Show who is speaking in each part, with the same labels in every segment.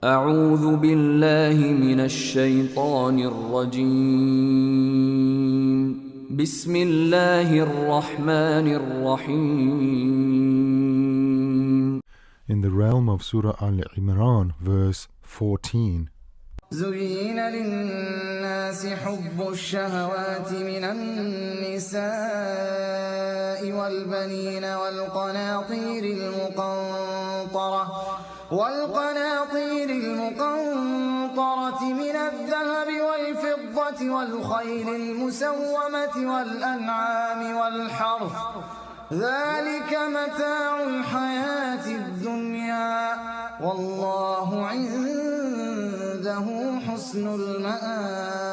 Speaker 1: أعوذ بالله من الشيطان الرجيم بسم الله الرحمن الرحيم.
Speaker 2: In the realm of Surah Al-Imran, verse 14.
Speaker 3: زين للناس حب الشهوات من النساء والبنين والقناطير المقنطرة من الذهب والفضة والخيل المسومة والأنعام والحرث ذلك متاع الحياة الدنيا والله عنده حسن المآب.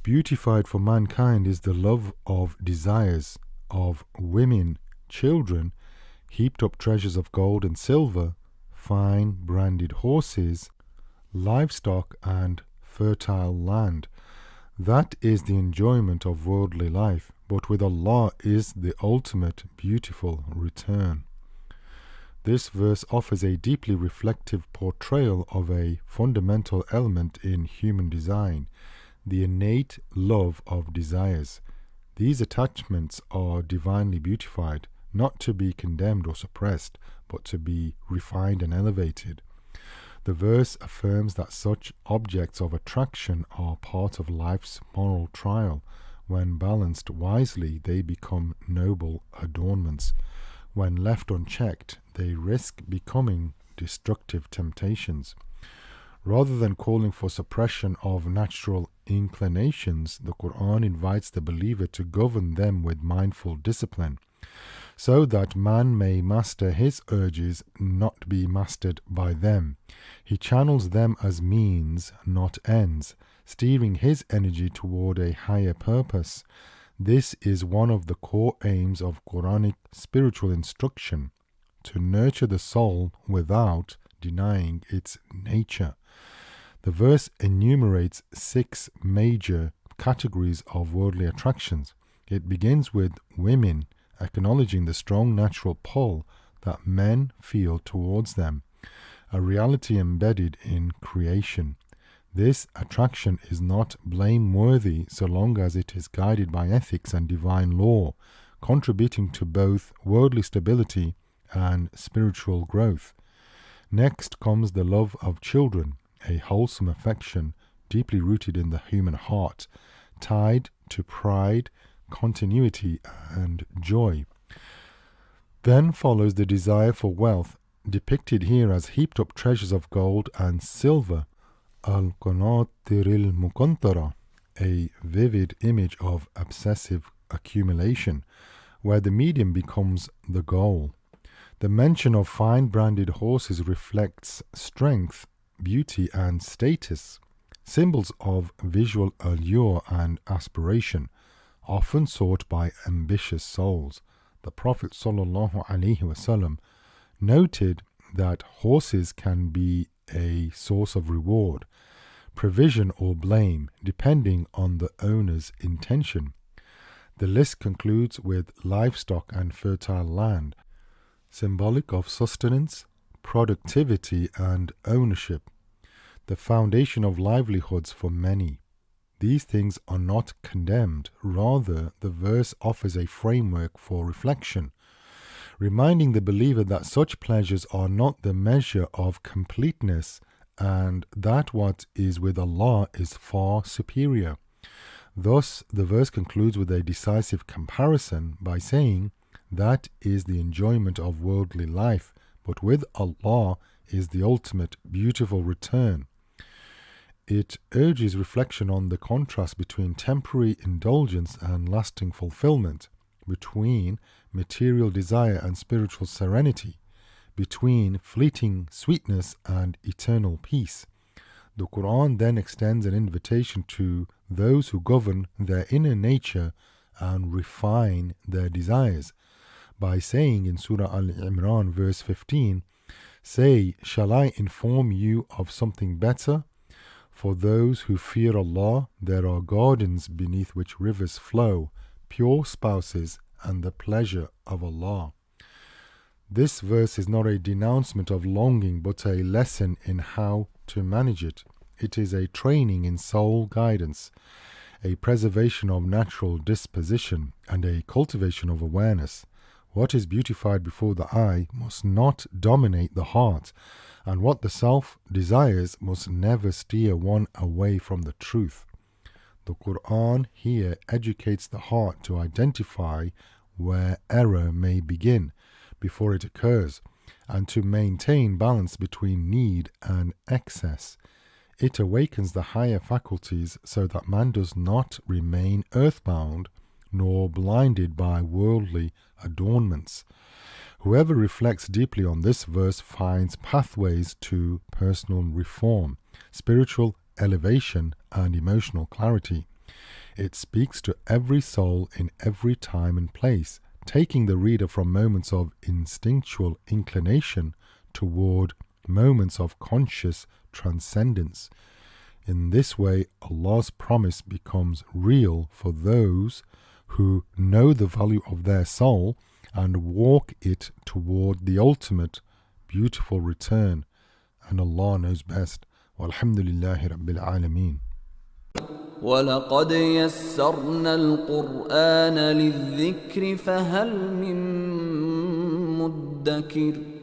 Speaker 2: Beautified for mankind is the love of desires of women, children, heaped up treasures of gold and silver, fine branded horses, livestock, and fertile land. That is the enjoyment of worldly life, but with Allah is the ultimate beautiful return. This verse offers a deeply reflective portrayal of a fundamental element in human design, the innate love of desires. These attachments are divinely beautified, not to be condemned or suppressed, but to be refined and elevated. The verse affirms that such objects of attraction are part of life's moral trial. When balanced wisely, they become noble adornments. When left unchecked, they risk becoming destructive temptations. Rather than calling for suppression of natural inclinations, the Quran invites the believer to govern them with mindful discipline, so that man may master his urges, not be mastered by them. He channels them as means, not ends, steering his energy toward a higher purpose. This is one of the core aims of Quranic spiritual instruction, to nurture the soul without denying its nature. The verse enumerates 6 major categories of worldly attractions. It begins with women, acknowledging the strong natural pull that men feel towards them, a reality embedded in creation. This attraction is not blameworthy so long as it is guided by ethics and divine law, contributing to both worldly stability and spiritual growth. Next comes the love of children, a wholesome affection deeply rooted in the human heart, tied to pride, continuity, and joy. Then follows the desire for wealth, depicted here as heaped up treasures of gold and silver, al-qanatir al-muqantara, a vivid image of obsessive accumulation, where the medium becomes the goal. The mention of fine branded horses reflects strength, beauty, and status, symbols of visual allure and aspiration, often sought by ambitious souls. The Prophet ﷺ noted that horses can be a source of reward, provision, or blame, depending on the owner's intention. The list concludes with livestock and fertile land, symbolic of sustenance, productivity, and ownership, the foundation of livelihoods for many. These things are not condemned, rather the verse offers a framework for reflection, reminding the believer that such pleasures are not the measure of completeness and that what is with Allah is far superior. Thus, the verse concludes with a decisive comparison by saying, that is the enjoyment of worldly life, but with Allah is the ultimate beautiful return. It urges reflection on the contrast between temporary indulgence and lasting fulfillment, between material desire and spiritual serenity, between fleeting sweetness and eternal peace. The Quran then extends an invitation to those who govern their inner nature and refine their desires, by saying in Surah Al-Imran verse 15, "Say, shall I inform you of something better? For those who fear Allah, there are gardens beneath which rivers flow, pure spouses, and the pleasure of Allah." This verse is not a denouncement of longing but a lesson in how to manage it. It is a training in soul guidance, a preservation of natural disposition, and a cultivation of awareness. What is beautified before the eye must not dominate the heart, and what the self desires must never steer one away from the truth. The Quran here educates the heart to identify where error may begin before it occurs, and to maintain balance between need and excess. It awakens the higher faculties so that man does not remain earthbound nor blinded by worldly adornments. Whoever reflects deeply on this verse finds pathways to personal reform, spiritual elevation, and emotional clarity. It speaks to every soul in every time and place, taking the reader from moments of instinctual inclination toward moments of conscious transcendence. In this way, Allah's promise becomes real for those who know the value of their soul and walk it toward the ultimate beautiful return. And Allah knows best. Walhamdulillahi Rabbil Alameen.
Speaker 1: وَلَقَدْ يَسَّرْنَا الْقُرْآنَ لِلذِّكْرِ فَهَلْ مِن مُّدَّكِرٍ